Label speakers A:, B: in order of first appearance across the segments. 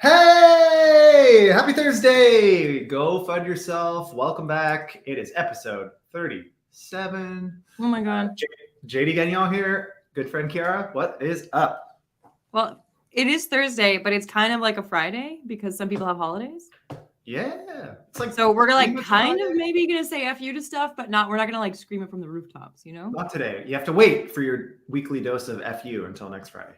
A: Hey, happy Thursday. Go FUD yourself. Welcome back. It is episode 37.
B: Oh my God.
A: JD Gagnon here. Good friend Kiara. What is up?
B: Well, it is Thursday, but it's kind of like a Friday because some people have holidays.
A: Yeah. It's like
B: so we're like kind of maybe gonna say F you to stuff, but we're not gonna like scream it from the rooftops, you know?
A: Not today. You have to wait for your weekly dose of FU until next Friday.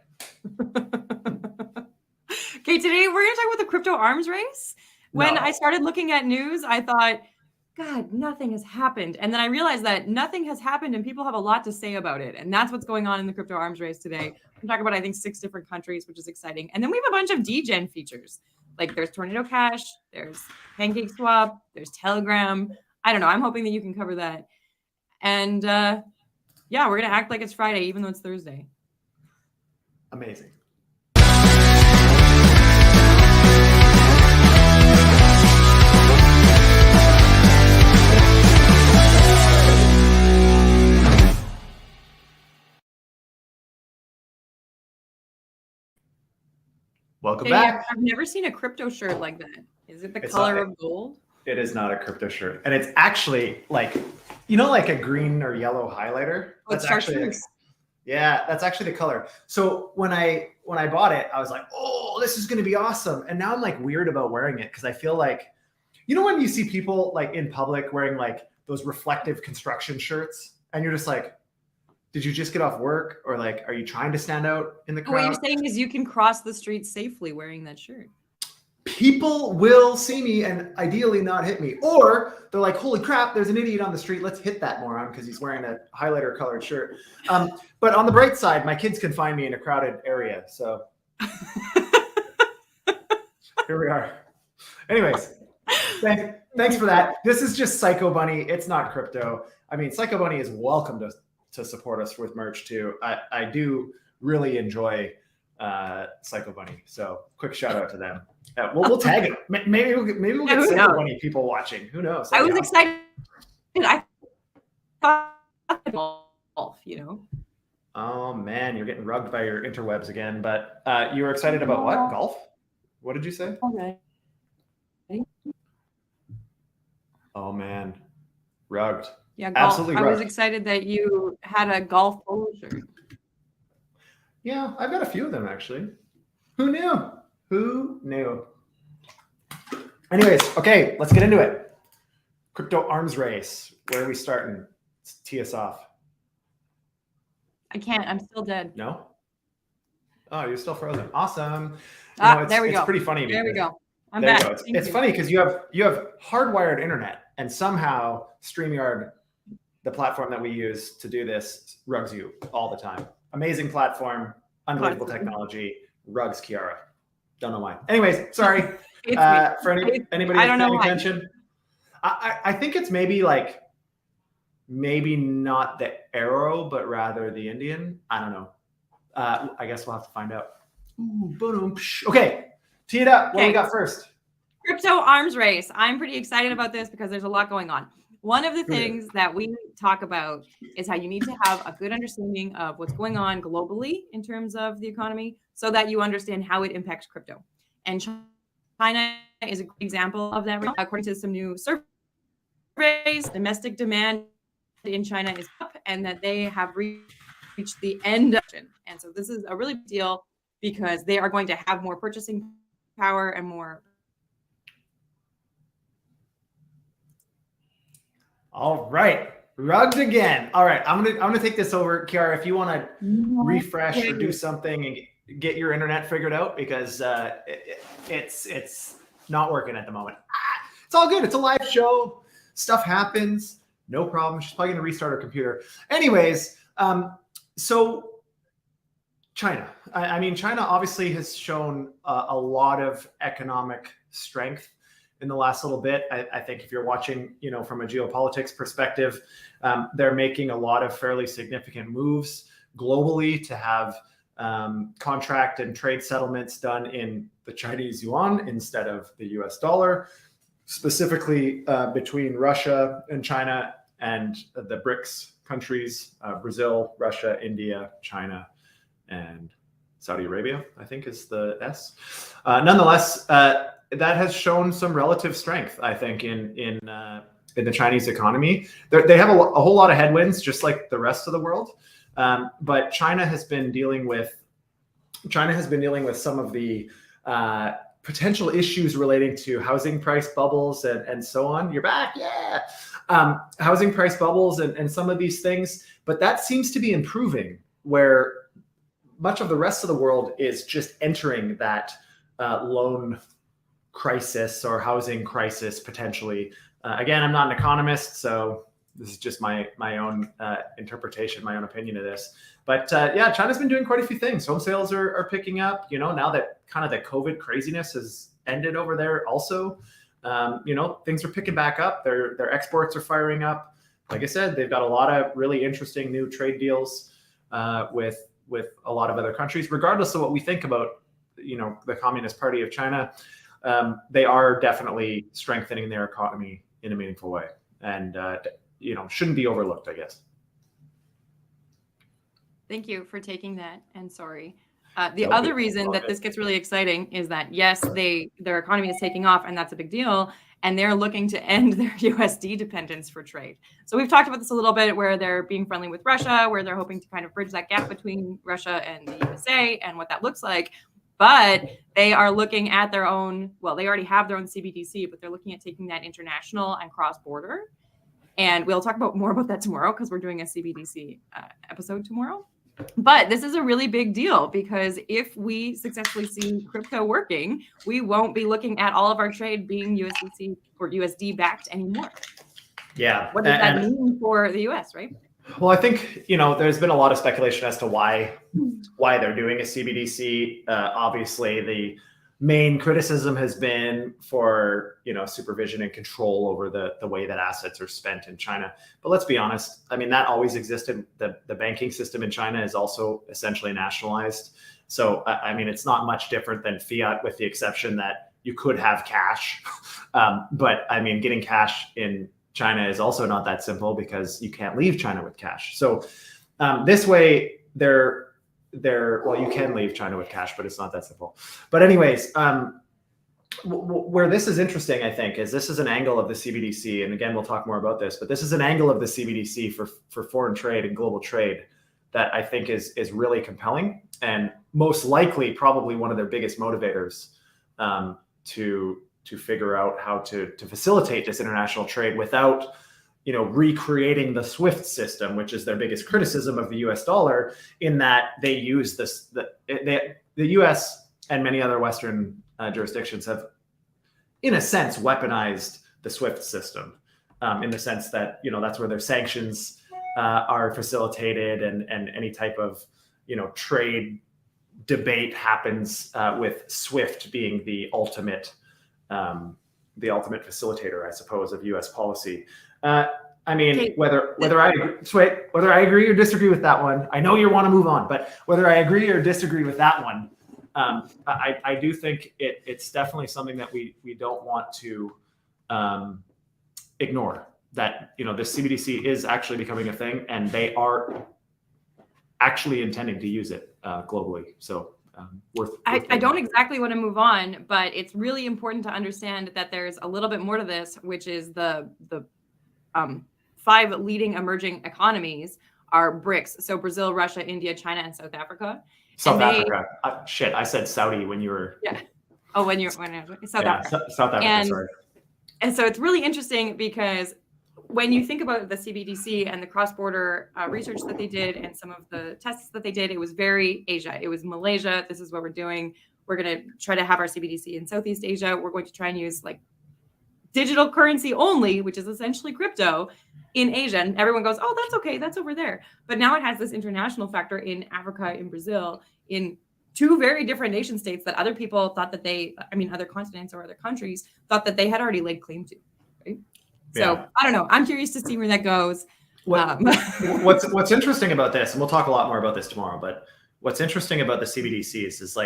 B: Okay, today we're gonna talk about the crypto arms race. When I started looking at news, I thought, God, nothing has happened. And then I realized that nothing has happened and people have a lot to say about it. And that's what's going on in the crypto arms race today. I'm talking about, I think, 6 different countries, which is exciting. And then we have a bunch of Degen features. Like there's Tornado Cash, there's Pancake Swap, there's Telegram. I don't know. I'm hoping that you can cover that. And yeah, we're going to act like it's Friday, even though it's Thursday.
A: Amazing. Welcome back.
B: I've never seen a crypto shirt like that. Is it the color of gold?
A: It is not a crypto shirt. And it's actually like, you know, like a green or yellow highlighter?
B: That's actually
A: that's actually the color. So when I bought it, I was like, oh, this is going to be awesome. And now I'm like weird about wearing it because I feel like, you know, when you see people like in public wearing like those reflective construction shirts and you're just like, did you just get off work, or like, are you trying to stand out in the crowd?
B: What you're saying is you can cross the street safely wearing that shirt.
A: People will see me and ideally not hit me, or they're like, holy crap, there's an idiot on the street. Let's hit that moron because he's wearing a highlighter colored shirt. But on the bright side, my kids can find me in a crowded area. So here we are. Anyways, thanks for that. This is just Psycho Bunny. It's not crypto. I mean, Psycho Bunny is welcome to support us with merch too. I do really enjoy Psycho Bunny. So quick shout out to them. We'll tag it. Maybe we'll get Psycho Bunny people watching. Who knows?
B: I was excited. I thought golf, you know.
A: Oh man, you're getting rugged by your interwebs again. But you were excited about what? Golf? What did you say?
B: Okay.
A: Oh man, rugged.
B: Yeah, golf.
A: Absolutely.
B: I was excited that you had a golf polo shirt.
A: Yeah, I've got a few of them actually. Who knew? Who knew? Anyways, okay, let's get into it. Crypto arms race. Where are we starting? Let's tee us off.
B: I can't. I'm still dead.
A: No? Oh, you're still frozen. Awesome.
B: There we go.
A: It's pretty funny.
B: There we go. I'm
A: there
B: back.
A: It's funny because you have hardwired internet, and somehow StreamYard, the platform that we use to do this, rugs you all the time. Amazing platform, unbelievable technology, rugs Kiara. Don't know why. Anyways, sorry. For anybody paying attention, I think it's maybe not the arrow, but rather the Indian. I don't know. I guess we'll have to find out. Okay, tee it up. What do we got first?
B: Crypto arms race. I'm pretty excited about this because there's a lot going on. One of the things that we talk about is how you need to have a good understanding of what's going on globally in terms of the economy so that you understand how it impacts crypto. And China is a good example of that. According to some new surveys, domestic demand in China is up and that they have reached the end of it. And so this is a really big deal because they are going to have more purchasing power and more.
A: All right, rugged again. All right, I'm gonna take this over, Kiara. If you want to refresh or do something and get your internet figured out, because it's not working at the moment. It's all good. It's a live show. Stuff happens. No problem. She's probably gonna restart her computer. Anyways, so China. I mean, China obviously has shown a lot of economic strength in the last little bit. I think if you're watching, you know, from a geopolitics perspective, they're making a lot of fairly significant moves globally to have contract and trade settlements done in the Chinese yuan instead of the US dollar, specifically between Russia and China and the BRICS countries, Brazil, Russia, India, China, and Saudi Arabia, I think is the S. Nonetheless, that has shown some relative strength, I think, in the Chinese economy. They have a whole lot of headwinds, just like the rest of the world. But China has been dealing with some of the potential issues relating to housing price bubbles and so on. You're back, yeah. Housing price bubbles and some of these things, but that seems to be improving, where much of the rest of the world is just entering that loan crisis or housing crisis potentially. Again, I'm not an economist, so this is just my own interpretation, my own opinion of this. But yeah, China's been doing quite a few things. Home sales are picking up, now that kind of the COVID craziness has ended over there also. Things are picking back up. Their exports are firing up. Like I said, they've got a lot of really interesting new trade deals with a lot of other countries, regardless of what we think about, the Communist Party of China. They are definitely strengthening their economy in a meaningful way, and shouldn't be overlooked, I guess.
B: Thank you for taking that, and sorry. The other reason that this gets really exciting is that, yes, their economy is taking off, and that's a big deal, and they're looking to end their USD dependence for trade. So we've talked about this a little bit, where they're being friendly with Russia, where they're hoping to kind of bridge that gap between Russia and the USA and what that looks like. But they are looking at their own, well, they already have their own CBDC, but they're looking at taking that international and cross-border. And we'll talk more about that tomorrow, because we're doing a CBDC episode tomorrow. But this is a really big deal, because if we successfully see crypto working, we won't be looking at all of our trade being USDC or USD backed anymore.
A: Yeah.
B: What does that mean for the US, right?
A: Well, I think, there's been a lot of speculation as to why they're doing a CBDC. Obviously, the main criticism has been for, supervision and control over the way that assets are spent in China. But let's be honest. I mean, that always existed. The banking system in China is also essentially nationalized. So, I mean, it's not much different than fiat, with the exception that you could have cash. But I mean, getting cash in China is also not that simple, because you can't leave China with cash. So this way, well, you can leave China with cash, but it's not that simple. But anyways, where this is interesting, I think, is this is an angle of the CBDC. And again, we'll talk more about this, but this is an angle of the CBDC for foreign trade and global trade that I think is really compelling, and most likely probably one of their biggest motivators to figure out how to facilitate this international trade without, recreating the SWIFT system, which is their biggest criticism of the US dollar, in that they use the US and many other Western jurisdictions have, in a sense, weaponized the SWIFT system, in the sense that, that's where their sanctions are facilitated, and any type of, trade debate happens with SWIFT being the ultimate facilitator, I suppose, of U.S. policy. I mean, whether I agree or disagree with that one, I know you want to move on, but whether I agree or disagree with that one, I do think it's definitely something that we don't want to ignore. That the CBDC is actually becoming a thing, and they are actually intending to use it globally. So.
B: I don't exactly want to move on, but it's really important to understand that there's a little bit more to this, which is the 5 leading emerging economies are BRICS. So Brazil, Russia, India, China, and South Africa.
A: Africa. Shit, I said Saudi when you were.
B: Yeah. Oh, when South Africa.
A: South Africa, sorry.
B: And so it's really interesting, because when you think about the CBDC and the cross-border research that they did and some of the tests that they did, it was very Asia. It was Malaysia. This is what we're doing. We're going to try to have our CBDC in Southeast Asia. We're going to try and use digital currency only, which is essentially crypto, in Asia. And everyone goes, oh, that's okay. That's over there. But now it has this international factor in Africa, in Brazil, in 2 very different nation states that other people thought that other continents or other countries thought that they had already laid claim to. Right? So yeah. I don't know. I'm curious to see where that goes.
A: What's interesting about this, and we'll talk a lot more about this tomorrow, but what's interesting about the CBDCs is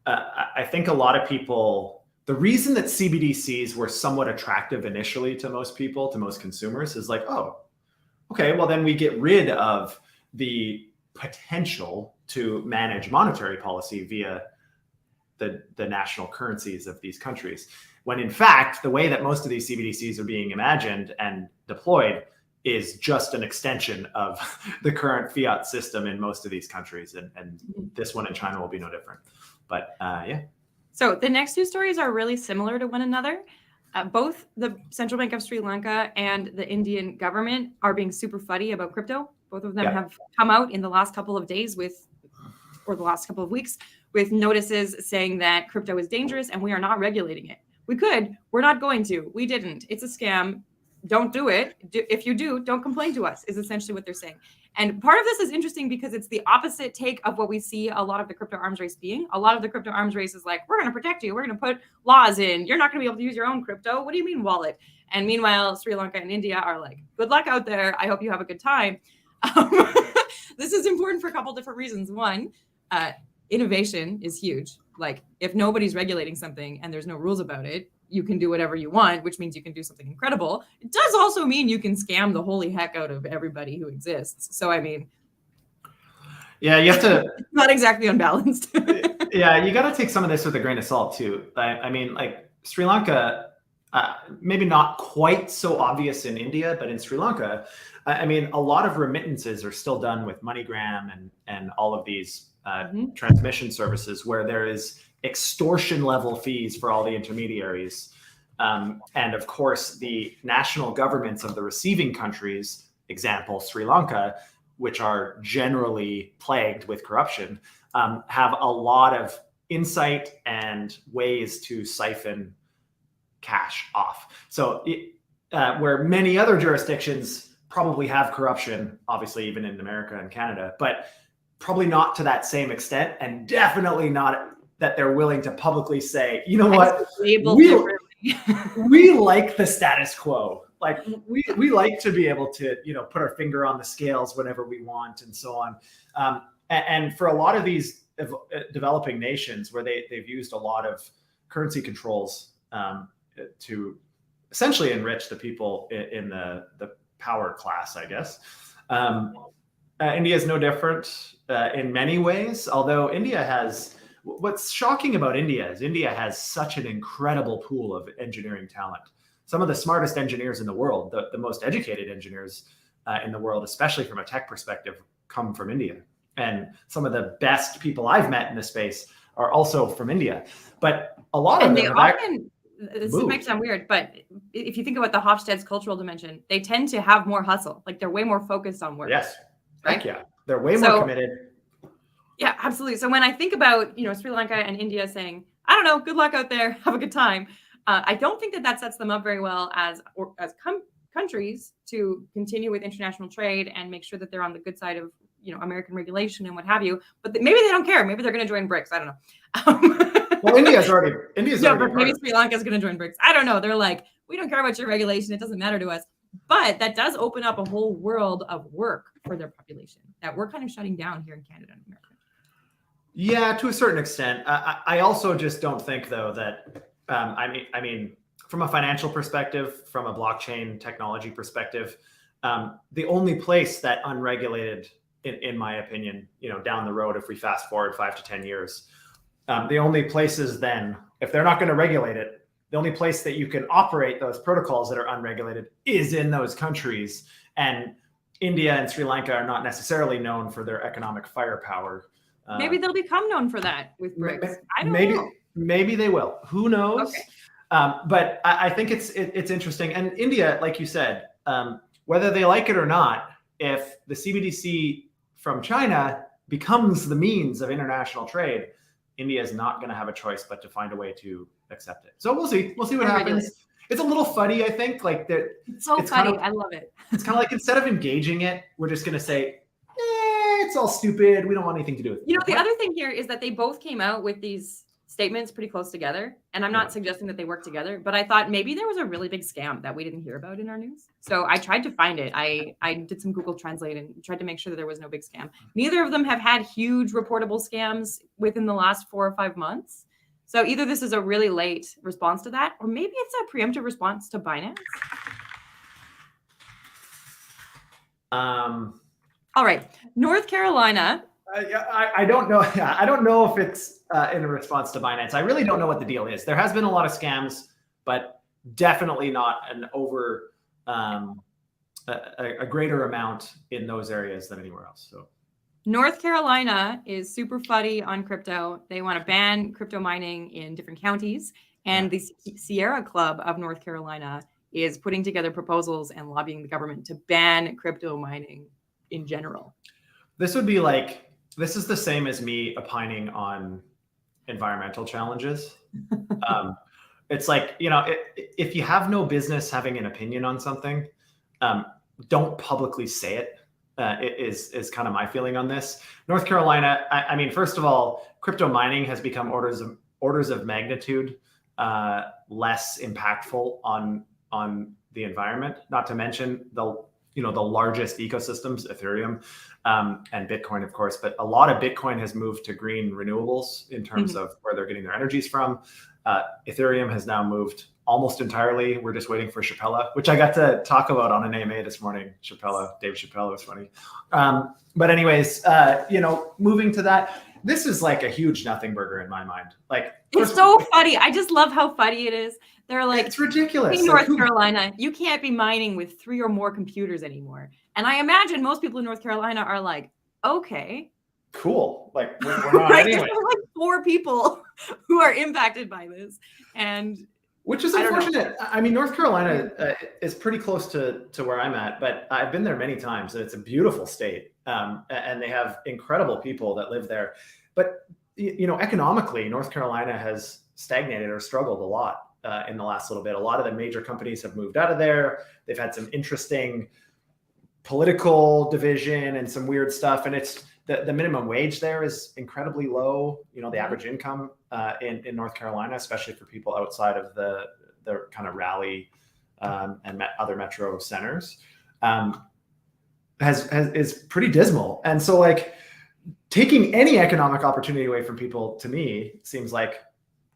A: I think a lot of people, the reason that CBDCs were somewhat attractive initially to most people, to most consumers, is oh, okay, well then we get rid of the potential to manage monetary policy via the national currencies of these countries. When in fact, the way that most of these CBDCs are being imagined and deployed is just an extension of the current fiat system in most of these countries. And this one in China will be no different. But yeah.
B: So the next two stories are really similar to one another. Both the Central Bank of Sri Lanka and the Indian government are being super fuddy about crypto. Both of them have come out in the last couple of days or the last couple of weeks with notices saying that crypto is dangerous and we are not regulating it. We could, we're not going to, we didn't. It's a scam. Don't do it. If you do, don't complain to us, is essentially what they're saying. And part of this is interesting because it's the opposite take of what we see a lot of the crypto arms race being. A lot of the crypto arms race is like, we're going to protect you. We're going to put laws in. You're not going to be able to use your own crypto. What do you mean wallet? And meanwhile, Sri Lanka and India are like, good luck out there. I hope you have a good time. This is important for a couple different reasons. One, innovation is huge. Like if nobody's regulating something and there's no rules about it, you can do whatever you want, which means you can do something incredible. It does also mean you can scam the holy heck out of everybody who exists. So, I mean,
A: yeah, you have to.
B: It's not exactly unbalanced.
A: Yeah, you got to take some of this with a grain of salt too. I mean, like Sri Lanka, maybe not quite so obvious in India, but in Sri Lanka, I mean, a lot of remittances are still done with MoneyGram and all of these transmission services where there is extortion level fees for all the intermediaries. And of course, the national governments of the receiving countries, example, Sri Lanka, which are generally plagued with corruption, have a lot of insight and ways to siphon cash off. So where many other jurisdictions probably have corruption, obviously even in America and Canada, but probably not to that same extent, and definitely not that they're willing to publicly say, you know what, we like the status quo. Like we like to be able to, you know, put our finger on the scales whenever we want and so on. And for a lot of these developing nations where they've used a lot of currency controls to essentially enrich the people in the power class, I guess. India is no different in many ways, although India has, what's shocking about India is India has such an incredible pool of engineering talent. Some of the smartest engineers in the world, the most educated engineers in the world, especially from a tech perspective, come from India. And some of the best people I've met in this space are also from India. But a lot of them
B: this might sound weird, but if you think about the Hofstede's cultural dimension, they tend to have more hustle. Like they're way more focused on work.
A: Yes.
B: Right?
A: Heck yeah. They're way more committed.
B: Yeah, absolutely. So when I think about, you know, Sri Lanka and India saying, I don't know, good luck out there, have a good time. I don't think that sets them up very well as countries to continue with international trade and make sure that they're on the good side of, you know, American regulation and what have you. But maybe they don't care. Maybe they're going to join BRICS. I don't know.
A: Well, India's already.
B: But maybe Sri Lanka is going to join BRICS. I don't know. They're like, we don't care about your regulation. It doesn't matter to us. But that does open up a whole world of work for their population that we're kind of shutting down here in Canada and America.
A: Yeah, to a certain extent. I also just don't think, though, that I mean, from a financial perspective, from a blockchain technology perspective, the only place that unregulated, in my opinion, you know, down the road, if we fast forward 5 to 10 years, the only places then, if they're not going to regulate it, the only place that you can operate those protocols that are unregulated is in those countries. And India and Sri Lanka are not necessarily known for their economic firepower.
B: Maybe they'll become known for that with BRICS. I don't know.
A: Maybe they will. Who knows?
B: Okay.
A: But I think it's interesting. And India, like you said, whether they like it or not, if the CBDC from China becomes the means of international trade, India is not going to have a choice but to find a way to accept it. So we'll see. We'll see what happens. It's a little funny, I think. Like
B: it's so funny. I love it.
A: It's kind of like instead of engaging it, we're just going to say, it's all stupid. We don't want anything to do with it.
B: You know, the other thing here is that they both came out with these statements pretty close together. And I'm not suggesting that they work together, but I thought maybe there was a really big scam that we didn't hear about in our news. So I tried to find it. I did some Google Translate and tried to make sure that there was no big scam. Neither of them have had huge reportable scams within the last 4 or 5 months. So either this is a really late response to that, or maybe it's a preemptive response to Binance. All right, North Carolina.
A: I don't know. I don't know if it's in response to Binance. I really don't know what the deal is. There has been a lot of scams, but definitely not an over a greater amount in those areas than anywhere else. So
B: North Carolina is super fuddy on crypto. They want to ban crypto mining in different counties. And the Sierra Club of North Carolina is putting together proposals and lobbying the government to ban crypto mining in general.
A: This would be like, this is the same as me opining on environmental challenges. It's like, you know, if you have no business having an opinion on something, don't publicly say it. Is kind of my feeling on this. North Carolina, I mean, first of all, crypto mining has become orders of magnitude less impactful on the environment. Not to mention the largest ecosystems, Ethereum and Bitcoin, of course. But a lot of Bitcoin has moved to green renewables in terms of where they're getting their energies from. Ethereum has now moved almost entirely. We're just waiting for Chappella, which I got to talk about on an AMA this morning. Dave Chappella was funny. But anyways, moving to that, this is like a huge nothing burger in my mind. Like,
B: it's so funny. I just love how funny it is. They're like,
A: it's ridiculous.
B: In North Carolina, you can't be mining with 3 or more computers anymore. And I imagine most people in North Carolina are like, okay,
A: cool. Like, we're not
B: right?
A: anyway.
B: There's like 4 people who are impacted by this, and
A: which is unfortunate. I mean, North Carolina is pretty close to where I'm at, but I've been there many times, and it's a beautiful state, and they have incredible people that live there. But economically, North Carolina has stagnated or struggled a lot in the last little bit. A lot of the major companies have moved out of there. They've had some interesting political division and some weird stuff, and it's the minimum wage there is incredibly low. The average income in North Carolina, especially for people outside of the kind of Raleigh and other metro centers, is pretty dismal. And so, like, taking any economic opportunity away from people, to me, seems like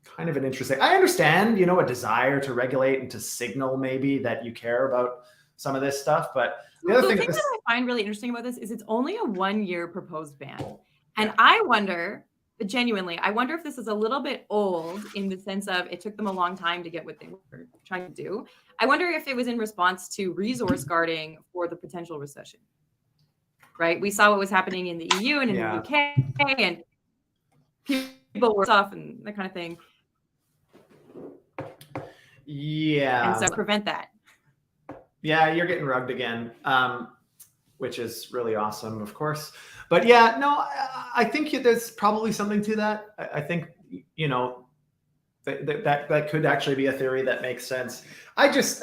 A: kind of an interesting. I understand, a desire to regulate and to signal maybe that you care about some of this stuff, but the other thing
B: that I find really interesting about this is it's only a 1-year proposed ban. And I wonder, genuinely, if this is a little bit old in the sense of it took them a long time to get what they were trying to do. I wonder if it was in response to resource guarding for the potential recession, right? We saw what was happening in the EU and in the UK, and people were off and that kind of thing.
A: Yeah.
B: And so prevent that.
A: Yeah, you're getting rugged again, which is really awesome, of course. But yeah, no, I think there's probably something to that. I think, that could actually be a theory that makes sense. I just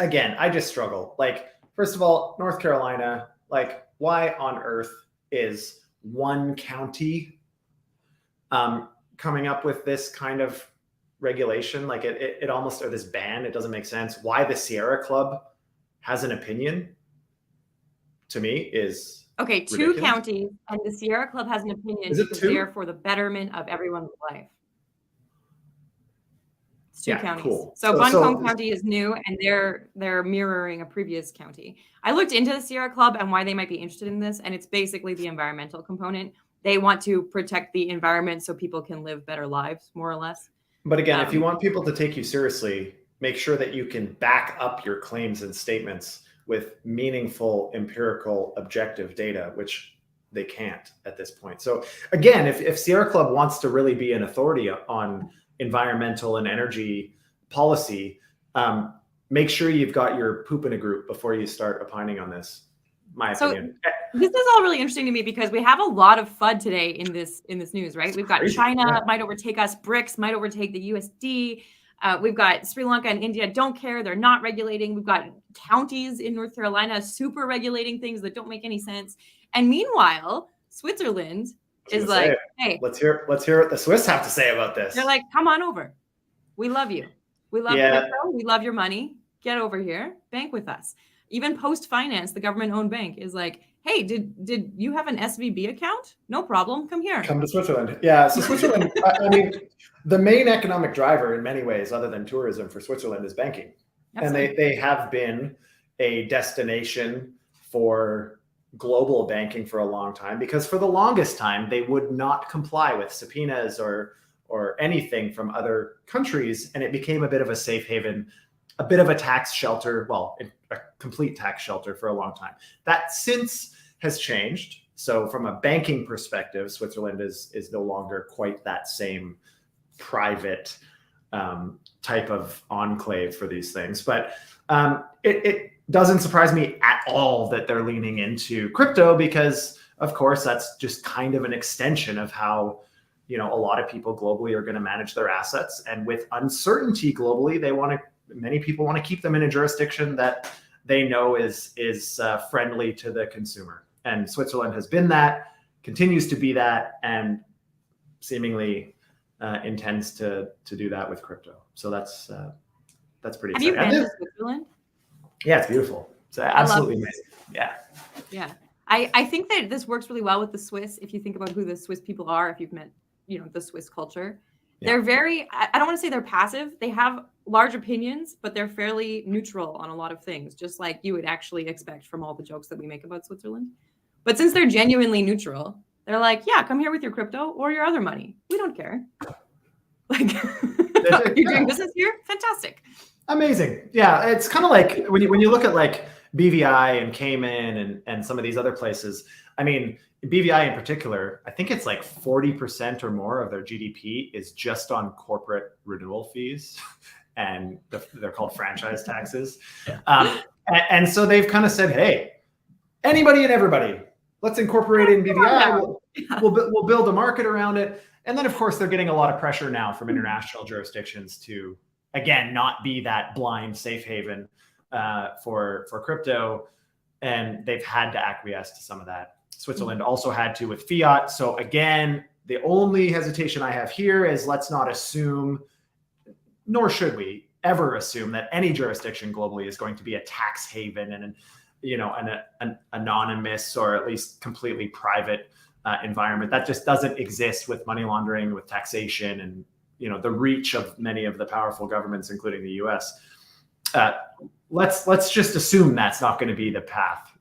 A: struggle. Like, first of all, North Carolina, like, why on earth is one county coming up with this kind of regulation? Like, it almost, or this ban, it doesn't make sense. Why the Sierra Club has an opinion, to me, is
B: okay. 2 ridiculous. Counties, and the Sierra Club has an opinion because they're for the betterment of everyone's life. It's 2 counties. Cool. So Buncombe County is new, and they're mirroring a previous county. I looked into the Sierra Club and why they might be interested in this, and it's basically the environmental component. They want to protect the environment so people can live better lives, more or less.
A: But again, if you want people to take you seriously, make sure that you can back up your claims and statements with meaningful, empirical, objective data, which they can't at this point. So again, if Sierra Club wants to really be an authority on environmental and energy policy, make sure you've got your poop in a group before you start opining on this. My opinion.
B: This is all really interesting to me because we have a lot of FUD today in this news, right? We've got China might overtake us, BRICS might overtake the USD. We've got Sri Lanka and India don't care. They're not regulating. We've got counties in North Carolina super regulating things that don't make any sense. And meanwhile, Switzerland is like, hey,
A: let's hear what the Swiss have to say about this.
B: They're like, come on over. We love you. We love crypto. We love your money. Get over here. Bank with us. Even Post Finance, the government-owned bank, is like, hey, did you have an SVB account? No problem. Come here.
A: Come to Switzerland. Yeah. So Switzerland, I mean, the main economic driver in many ways, other than tourism, for Switzerland is banking. Absolutely. And they have been a destination for global banking for a long time, because for the longest time they would not comply with subpoenas or anything from other countries, and it became a bit of a safe haven, a bit of a tax shelter, well, a complete tax shelter for a long time. That since has changed. So from a banking perspective, Switzerland is no longer quite that same private type of enclave for these things. But it doesn't surprise me at all that they're leaning into crypto, because of course that's just kind of an extension of how, you know, a lot of people globally are going to manage their assets. And with uncertainty globally, many people want to keep them in a jurisdiction that they know is friendly to the consumer. And Switzerland has been that, continues to be that, and seemingly intends to do that with crypto. So that's pretty exciting.
B: Have you been to Switzerland?
A: Yeah, it's beautiful. It's absolutely amazing. Yeah.
B: Yeah. I think that this works really well with the Swiss. If you think about who the Swiss people are, if you've met, you know, the Swiss culture, they're very, I don't want to say they're passive. They have large opinions, but they're fairly neutral on a lot of things, just like you would actually expect from all the jokes that we make about Switzerland. But since they're genuinely neutral, they're like, yeah, come here with your crypto or your other money. We don't care. Like, you're doing business here? Fantastic.
A: Amazing. Yeah, it's kind of like when you look at like BVI and Cayman and some of these other places. I mean, BVI in particular, I think it's like 40% or more of their GDP is just on corporate renewal fees, and they're called franchise taxes. And so they've kind of said, hey, anybody and everybody, let's incorporate it in BVI. We'll build a market around it. And then, of course, they're getting a lot of pressure now from international jurisdictions to, again, not be that blind safe haven for crypto. And they've had to acquiesce to some of that. Switzerland also had to with fiat. So again, the only hesitation I have here is let's not assume, nor should we ever assume, that any jurisdiction globally is going to be a tax haven and an anonymous or at least completely private environment. That just doesn't exist with money laundering, with taxation, and the reach of many of the powerful governments, including the US. Let's just assume that's not going to be the path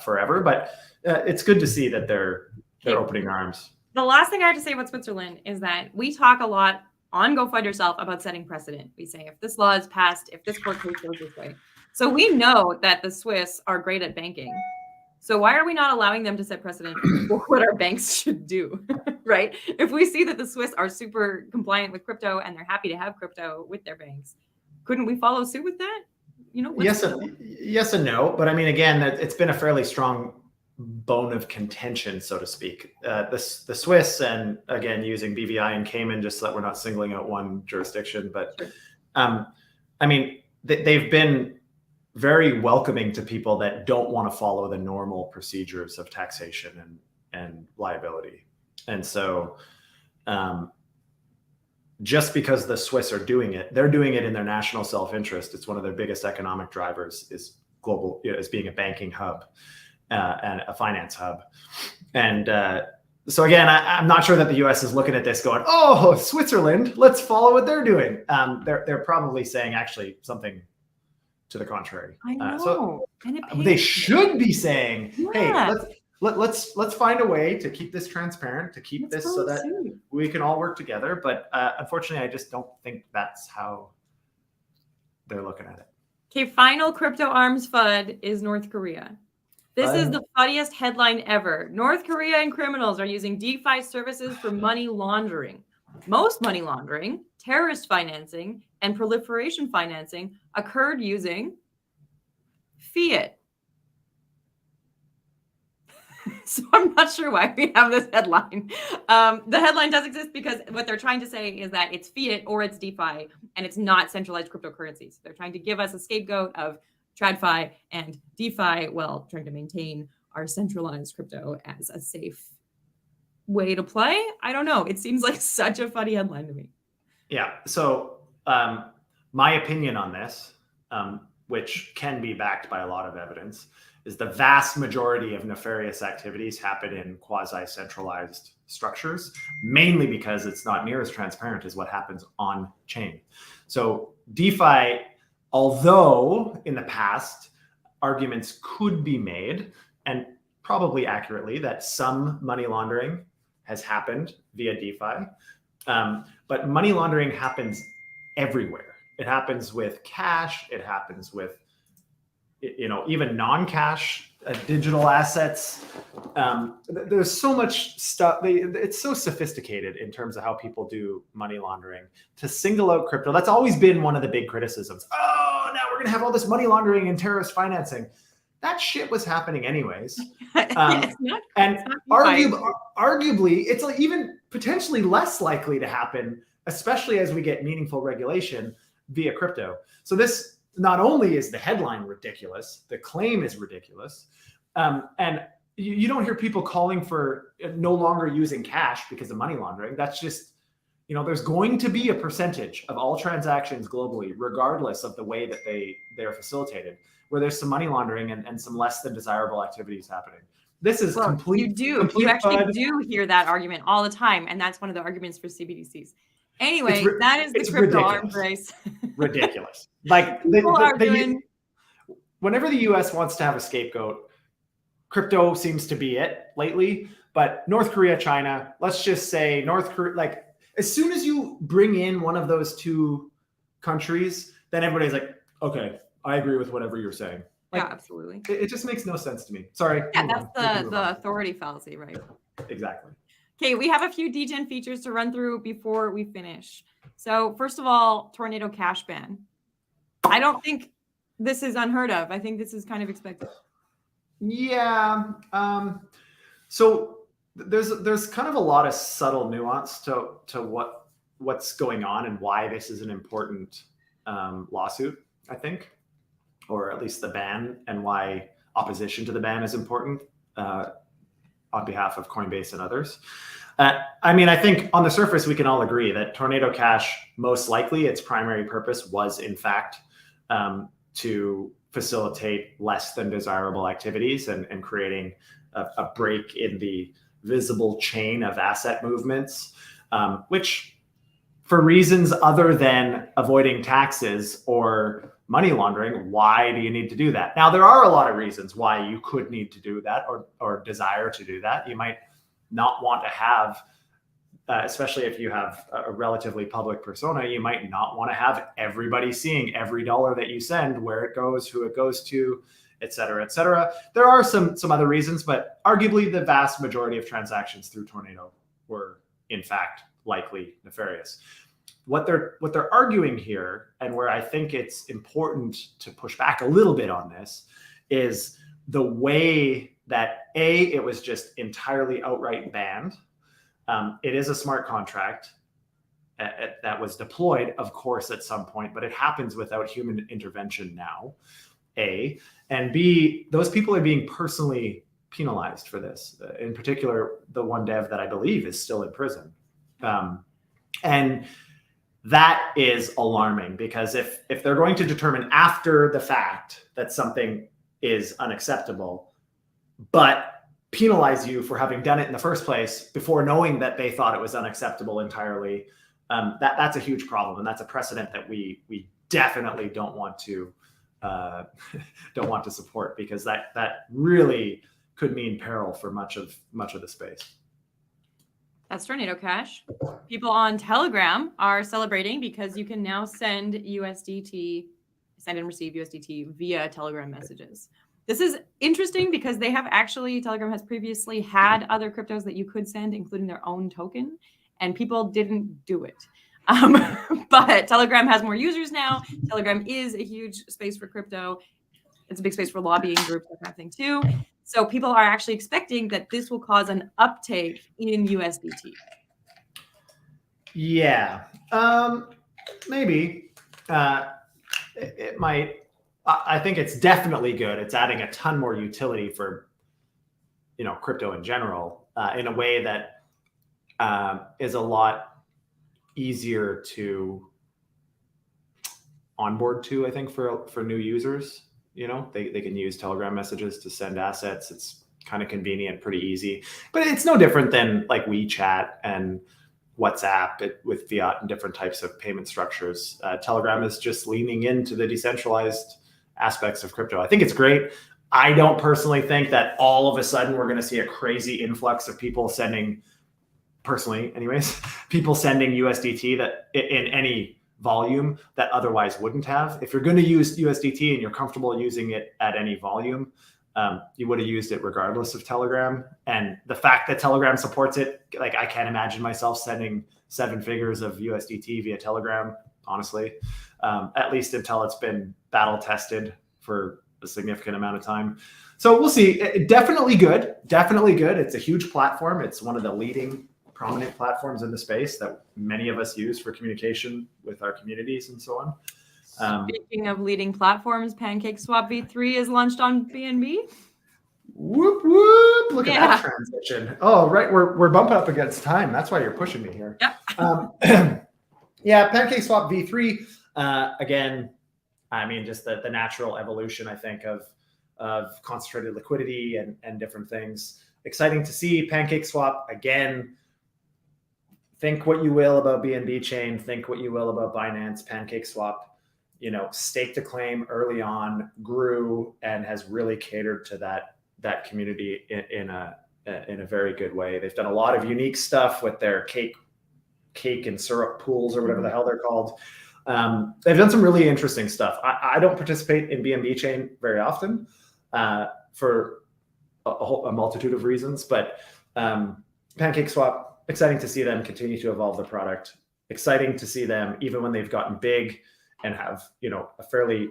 A: forever. But it's good to see that they're opening arms.
B: The last thing I have to say about Switzerland is that we talk a lot on Go FUD Yourself about setting precedent. We say, if this law is passed, if this court case goes this way. So we know that the Swiss are great at banking. So why are we not allowing them to set precedent for what our banks should do, right? If we see that the Swiss are super compliant with crypto and they're happy to have crypto with their banks, couldn't we follow suit with that?
A: Yes and no. But I mean, again, it's been a fairly strong bone of contention, so to speak. The Swiss, and again, using BVI and Cayman, just so that we're not singling out one jurisdiction, but I mean, they've been very welcoming to people that don't want to follow the normal procedures of taxation and liability. And so just because the Swiss are doing it, they're doing it in their national self-interest. It's one of their biggest economic drivers, is global, as being a banking hub and a finance hub. And so again, I'm not sure that the US is looking at this going, oh, Switzerland, let's follow what they're doing. They're probably saying actually something to the contrary.
B: I know.
A: They should be saying, hey, let's find a way to keep this transparent, to keep this so that we can all work together. But unfortunately, I just don't think that's how they're looking at it.
B: Okay, final crypto arms FUD is North Korea. This is the funniest headline ever. North Korean criminals are using DeFi services for money laundering. Most money laundering, terrorist financing, and proliferation financing occurred using fiat. So I'm not sure why we have this headline. The headline does exist because what they're trying to say is that it's fiat or it's DeFi, and it's not centralized cryptocurrencies. They're trying to give us a scapegoat of TradFi and DeFi, while trying to maintain our centralized crypto as a safe way to play. I don't know. It seems like such a funny headline to me.
A: Yeah. So my opinion on this, which can be backed by a lot of evidence, is the vast majority of nefarious activities happen in quasi-centralized structures, mainly because it's not near as transparent as what happens on chain. So DeFi, although in the past arguments could be made, and probably accurately that some money laundering has happened via DeFi, but money laundering happens everywhere. It happens with cash. It happens with, even non-cash digital assets. There's so much stuff. It's so sophisticated in terms of how people do money laundering. To single out crypto, that's always been one of the big criticisms. Oh, now we're going to have all this money laundering and terrorist financing. That shit was happening anyways. Arguably, it's even potentially less likely to happen, especially as we get meaningful regulation via crypto. So this not only is the headline ridiculous, the claim is ridiculous. And you don't hear people calling for no longer using cash because of money laundering. That's just, there's going to be a percentage of all transactions globally, regardless of the way that they're facilitated, where there's some money laundering and some less than desirable activities happening. This is complete.
B: You actually do hear that argument all the time. And that's one of the arguments for CBDCs. Anyway, that is the crypto arms race.
A: Ridiculous. Like whenever the US wants to have a scapegoat, crypto seems to be it lately. But North Korea, China, let's just say North Korea, like as soon as you bring in one of those two countries, then everybody's like, okay, I agree with whatever you're saying. Like,
B: yeah, absolutely.
A: It just makes no sense to me. Sorry.
B: Yeah, that's the authority fallacy, right?
A: Exactly.
B: Okay, we have a few Degen features to run through before we finish. So first of all, Tornado cash ban. I don't think this is unheard of. I think this is kind of expected.
A: Yeah. So there's kind of a lot of subtle nuance to what's going on and why this is an important lawsuit, I think, or at least the ban, and why opposition to the ban is important on behalf of Coinbase and others. I think on the surface, we can all agree that Tornado Cash, most likely its primary purpose was in fact to facilitate less than desirable activities and creating a break in the visible chain of asset movements, which for reasons other than avoiding taxes or money laundering, why do you need to do that? Now, there are a lot of reasons why you could need to do that or desire to do that. You might not want to have, especially if you have a relatively public persona, you might not want to have everybody seeing every dollar that you send, where it goes, who it goes to, et cetera, et cetera. There are some other reasons, but arguably the vast majority of transactions through Tornado were in fact likely nefarious. What they're arguing here, and where I think it's important to push back a little bit on this, is the way that it was just entirely outright banned. It is a smart contract that was deployed, of course, at some point, but it happens without human intervention now, A. And B, those people are being personally penalized for this. In particular, the one dev that I believe is still in prison. And that is alarming, because if they're going to determine after the fact that something is unacceptable, but penalize you for having done it in the first place before knowing that they thought it was unacceptable entirely, that's a huge problem, and that's a precedent that we definitely don't want to support, because that really could mean peril for much of the space.
B: That's Tornado Cash. People on Telegram are celebrating because you can now send USDT, send and receive USDT via Telegram messages. This is interesting because Telegram has previously had other cryptos that you could send, including their own token, and people didn't do it. But Telegram has more users now. Telegram is a huge space for crypto. It's a big space for lobbying groups, that kind of thing too. So people are actually expecting that this will cause an uptake in USDT.
A: Yeah, maybe it might. I think it's definitely good. It's adding a ton more utility for, crypto in general, in a way that is a lot easier to onboard to, I think, for new users. They can use Telegram messages to send assets. It's kind of convenient, pretty easy, but it's no different than like WeChat and WhatsApp with fiat and different types of payment structures. Telegram is just leaning into the decentralized aspects of crypto. I think it's great. I don't personally think that all of a sudden we're going to see a crazy influx of people sending, personally anyways, people sending USDT that in any volume that otherwise wouldn't have. If you're going to use USDT and you're comfortable using it at any volume, you would have used it regardless of Telegram. And the fact that Telegram supports it, like I can't imagine myself sending 7 figures of USDT via Telegram, honestly, at least until it's been battle tested for a significant amount of time. So we'll see. Definitely good. Definitely good. It's a huge platform. It's one of the leading prominent platforms in the space that many of us use for communication with our communities and so on.
B: Speaking of leading platforms, PancakeSwap V3 is launched on BNB.
A: Whoop, whoop. Look at that transition. Oh, right. We're bumping up against time. That's why you're pushing me here.
B: Yep.
A: Yeah, PancakeSwap V3, again, I mean, just the natural evolution, I think, of concentrated liquidity and different things. Exciting to see. PancakeSwap, again, think what you will about BNB chain, think what you will about Binance. PancakeSwap, you know, staked a claim early on, grew, and has really catered to that community in a very good way. They've done a lot of unique stuff with their cake and syrup pools or whatever the hell they're called. They've done some really interesting stuff. I don't participate in BNB chain very often for a multitude of reasons, but PancakeSwap, exciting to see them continue to evolve the product. Exciting to see them, even when they've gotten big and have, you know, a fairly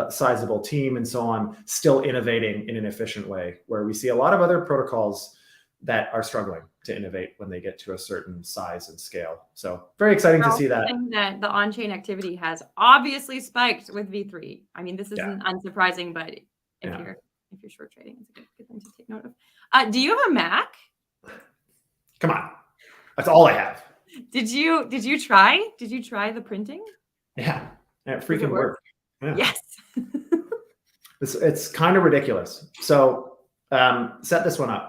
A: sizable team and so on, still innovating in an efficient way, where we see a lot of other protocols that are struggling to innovate when they get to a certain size and scale. So very exciting to see that.
B: That the on-chain activity has obviously spiked with V3. I mean, this isn't unsurprising, but if you're short trading, it's a good thing to take note of. Do you have a Mac?
A: Come on, that's all I have.
B: Did you try the printing?
A: Yeah, it freaking worked. Yeah.
B: Yes.
A: It's kind of ridiculous. So set this one up.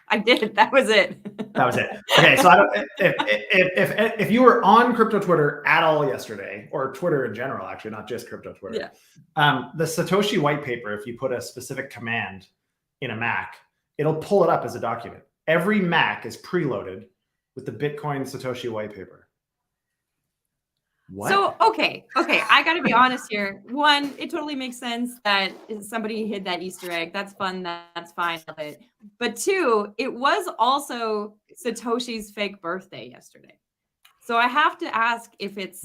B: I did. That was it.
A: That was it. Okay, so I don't, if you were on crypto Twitter at all yesterday, or Twitter in general, actually, not just crypto Twitter, the Satoshi white paper, if you put a specific command in a Mac, it'll pull it up as a document. Every Mac is preloaded with the Bitcoin Satoshi white paper. What?
B: So, okay. I got to be honest here. One, it totally makes sense that somebody hid that Easter egg. That's fun. That's fine. But two, it was also Satoshi's fake birthday yesterday. So I have to ask if it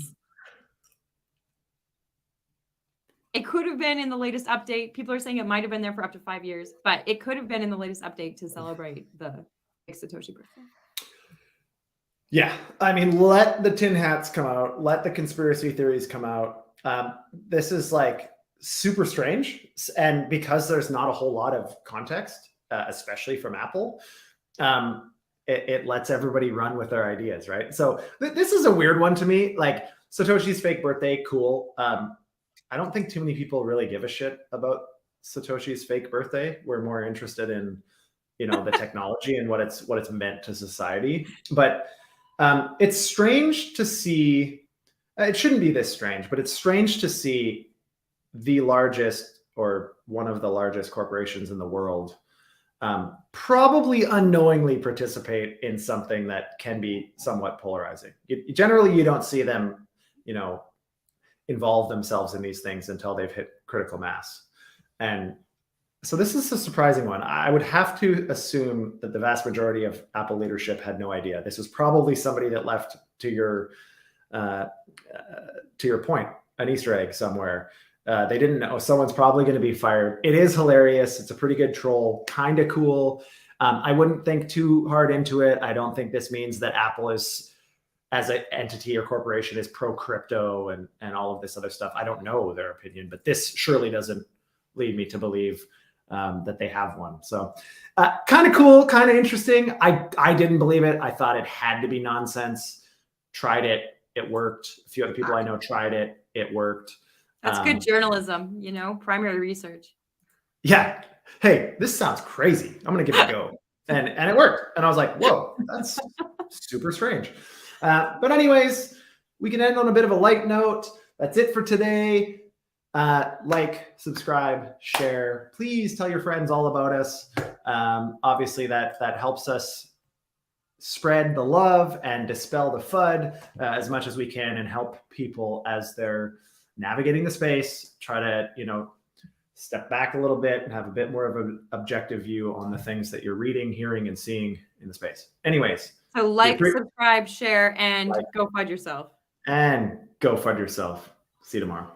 B: could have been in the latest update. People are saying it might have been there for up to 5 years, but it could have been in the latest update to celebrate the Satoshi birthday.
A: Yeah, I mean, let the tin hats come out. Let the conspiracy theories come out. This is like super strange. And because there's not a whole lot of context, especially from Apple, it lets everybody run with their ideas, right? So this is a weird one to me. Like Satoshi's fake birthday, cool. I don't think too many people really give a shit about Satoshi's fake birthday. We're more interested in, you know, the technology and what it's meant to society. But it's strange to see, it shouldn't be this strange, but it's strange to see the largest or one of the largest corporations in the world probably unknowingly participate in something that can be somewhat polarizing. Generally, you don't see them, you know, involve themselves in these things until they've hit critical mass. And so this is a surprising one. I would have to assume that the vast majority of Apple leadership had no idea. This was probably somebody that left, to your point, an Easter egg somewhere. They didn't know. Someone's probably going to be fired. It is hilarious. It's a pretty good troll, kind of cool. I wouldn't think too hard into it. I don't think this means that Apple is, as an entity or corporation, is pro crypto and all of this other stuff. I don't know their opinion, but this surely doesn't lead me to believe that they have one. So kind of cool, kind of interesting. I didn't believe it. I thought it had to be nonsense. Tried it. It worked. A few other people I know tried it. It worked.
B: That's good journalism, you know, primary research.
A: Yeah. Hey, this sounds crazy. I'm going to give it a go. And it worked. And I was like, whoa, that's super strange. But anyways, we can end on a bit of a light note. That's it for today. Like, subscribe, share. Please tell your friends all about us. Obviously, that helps us spread the love and dispel the FUD as much as we can, and help people as they're navigating the space. Try to, you know, step back a little bit and have a bit more of an objective view on the things that you're reading, hearing, and seeing in the space. Anyways.
B: So like, subscribe, share, and go FUD yourself.
A: And go FUD yourself. See you tomorrow.